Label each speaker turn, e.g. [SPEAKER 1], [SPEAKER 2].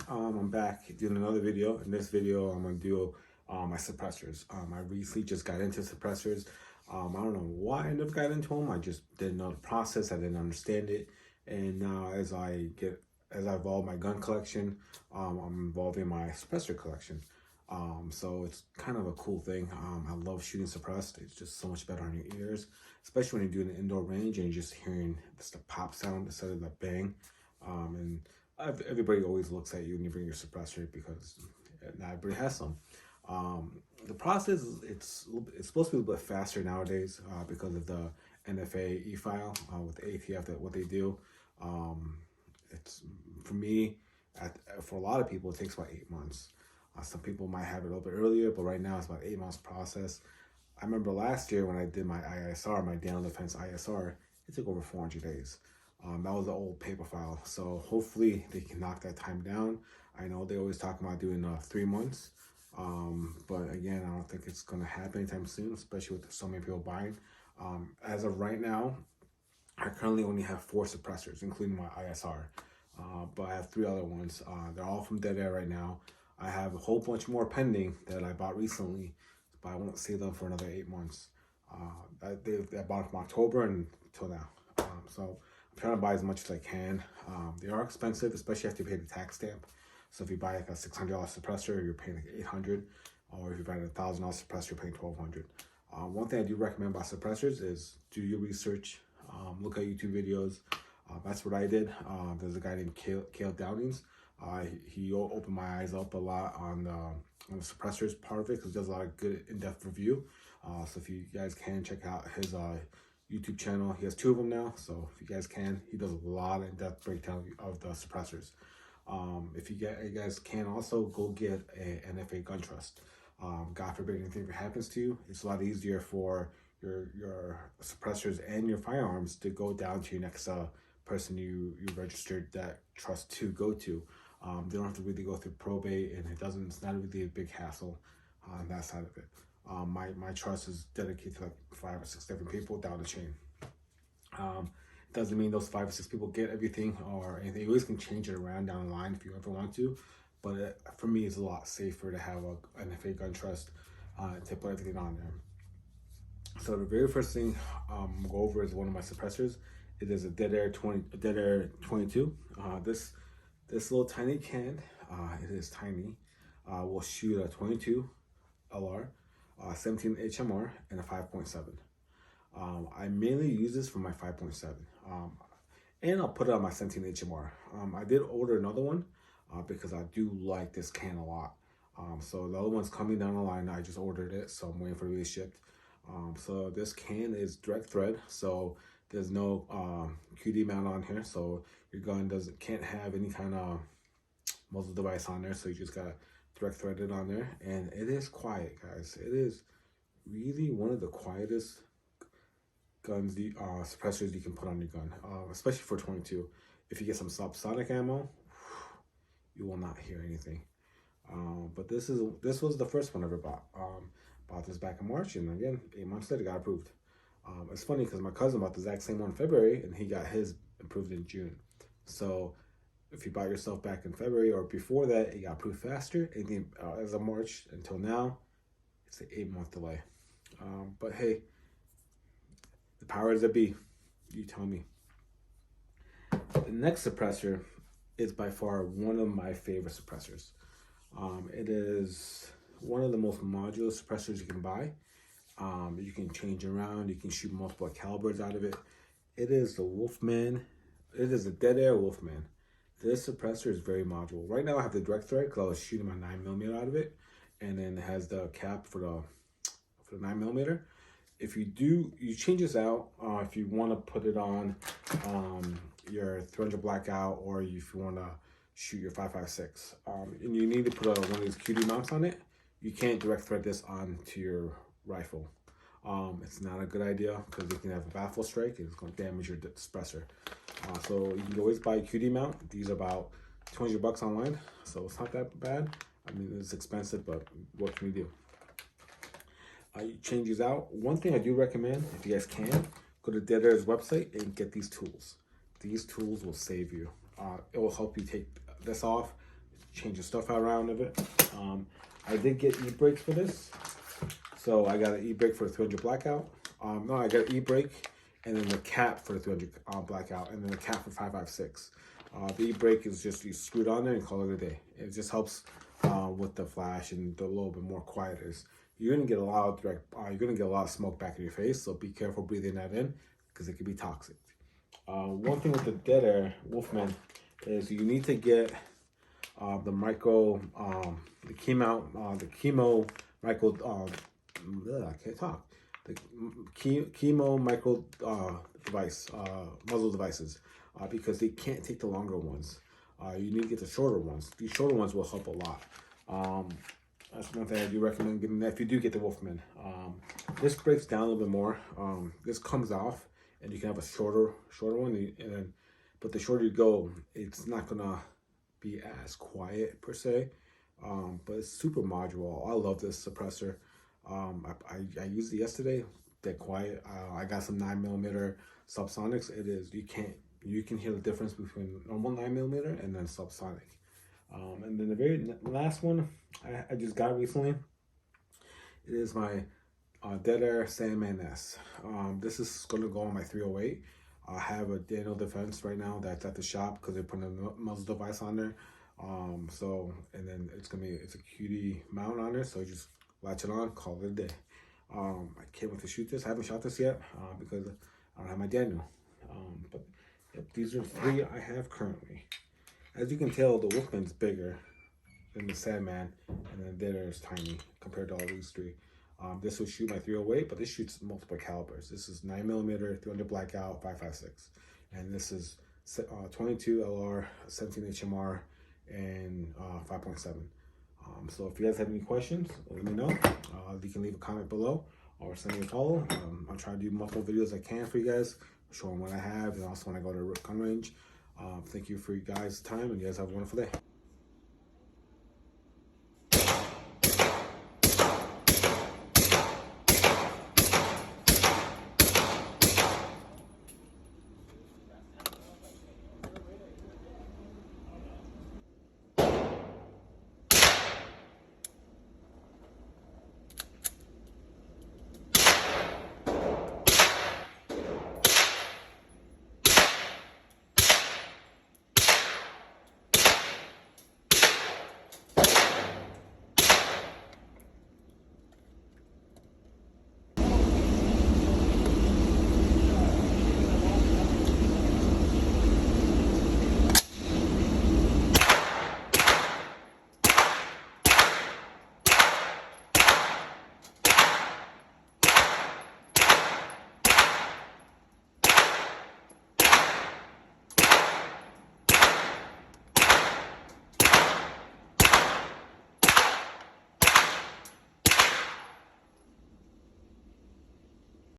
[SPEAKER 1] I'm back doing another video. In this video, I'm gonna do my suppressors. I recently just got into suppressors. I don't know why I never got into them. I just didn't know the process. I didn't understand it. And now, as I evolve my gun collection, I'm involving my suppressor collection. So it's kind of a cool thing. I love shooting suppressed. It's just so much better on your ears, especially when you're doing an indoor range and you're just hearing just the pop sound instead of the bang. And everybody always looks at you when you bring your suppressor because not everybody has some. The process it's supposed to be a little bit faster nowadays because of the NFA e-file with the ATF that what they do. It's for me, for a lot of people, it takes about 8 months. Some people might have it a little bit earlier, but right now it's about 8 months process. I remember last year when I did my ISR, my Daniel Defense ISR, it took over 400 days. That was the old paper file. So hopefully they can knock that time down. I know they always talk about doing 3 months. But again, I don't think it's going to happen anytime soon, especially with so many people buying. As of right now, I currently only have 4 suppressors, including my ISR. But I have 3 other ones. They're all from Deadair right now. I have a whole bunch more pending that I bought recently, but I won't see them for another 8 months. I bought them from October until now. So I'm trying to buy as much as I can. They are expensive, especially after you pay the tax stamp. So if you buy like a $600 suppressor, you're paying like $800, or if you buy a $1,000 suppressor, you're paying $1,200. One thing I do recommend about suppressors is do your research, look at YouTube videos. That's what I did. There's a guy named Cale Downings. He opened my eyes up a lot on the suppressors part of it because he does a lot of good in-depth review. So if you guys can check out his YouTube channel, he has 2 of them now. So if you guys can, he does a lot of in-depth breakdown of the suppressors. If you guys can also go get a NFA gun trust. God forbid anything happens to you, it's a lot easier for your suppressors and your firearms to go down to your next person you registered that trust to go to. They don't have to really go through probate, and it's not really a big hassle on that side of it. My trust is dedicated to like 5 or 6 different people down the chain. Doesn't mean those 5 or 6 people get everything or anything. You always can change it around down the line if you ever want to. But for me, it's a lot safer to have an NFA gun trust to put everything on there. So the very first thing I'm gonna go over is one of my suppressors. It is a Deadair 22. This little tiny can, it is tiny. Will shoot a 22 LR, 17 HMR, and a 5.7. I mainly use this for my 5.7, and I'll put it on my 17 HMR. I did order another one because I do like this can a lot. So the other one's coming down the line. I just ordered it, so I'm waiting for it to be shipped. So this can is direct thread, so there's no QD mount on here, so your gun can't have any kind of muzzle device on there, so you just gotta direct thread it on there. And it is quiet, guys. It is really one of the quietest guns, suppressors you can put on your gun, especially for 22. If you get some subsonic ammo, you will not hear anything. But this was the first one I ever bought. Bought this back in March, and again, 8 months later, got approved. It's funny because my cousin bought the exact same one in February, and he got his approved in June. So if you buy yourself back in February or before that, it got approved faster. And as of March until now, it's an 8-month delay. But hey, the powers that be, you tell me. The next suppressor is by far one of my favorite suppressors. It is one of the most modular suppressors you can buy. You can change around, you can shoot multiple calibers out of it. It is the Wolfman. It is a Deadair Wolfman. This suppressor is very modular. Right now I have the direct thread because I was shooting my 9mm out of it, and then it has the cap for the 9mm. If you change this out, if you want to put it on your 300 blackout, or if you want to shoot your 5.56, and you need to put one of these QD mounts on it, you can't direct thread this onto your rifle. It's not a good idea because you can have a baffle strike and it's going to damage your suppressor. So you can always buy a QD mount. These are about 200 bucks online, so it's not that bad. I mean, it's expensive, but what can we do? You change these out. One thing I do recommend, if you guys can, go to Deadair's website and get these tools. These tools will save you. It will help you take this off, change the stuff around of it. I did get e-brakes for this. So I got an e-brake for 300 blackout. No, I got an e-brake and then the cap for 300 blackout and then the cap for 556. The e-brake is just you screw it on there and call it a day. It just helps with the flash and the little bit more quiet it is. You're gonna get a lot of smoke back in your face, so be careful breathing that in because it could be toxic. One thing with the Deadair Wolfman is you need to get the micro, the chemo micro. I can't talk. The chemo micro device, muzzle devices, because they can't take the longer ones. You need to get the shorter ones. These shorter ones will help a lot. That's one thing I do recommend getting that if you do get the Wolfman. This breaks down a little bit more. This comes off, and you can have a shorter one. But the shorter you go, it's not gonna be as quiet per se. But it's super modular. I love this suppressor. I used it yesterday. They're quiet. I got some 9mm subsonics. You can hear the difference between normal 9mm and then subsonic. And then the very last one I just got recently, it is my Deadair Sandman S. This is going to go on my 308. I have a Daniel Defense right now that's at the shop because they're putting a muzzle device on there. And then it's a cutie mount on there, so you just latch it on, call it a day. I can't wait to shoot this. I haven't shot this yet because I don't have my Daniel. But yep, these are 3 I have currently. As you can tell, the Wolfman's bigger than the Sandman, and then Deadair is tiny compared to all these 3. This will shoot my 308, but this shoots multiple calibers. This is 9mm, 300 blackout, 556, and this is 22 LR, 17 HMR, and 5.7. So if you guys have any questions, let me know. You can leave a comment below or send me a follow. I'll try to do multiple videos I can for you guys, showing what I have, and also when I go to gun range. Thank you for you guys' time, and you guys have a wonderful day.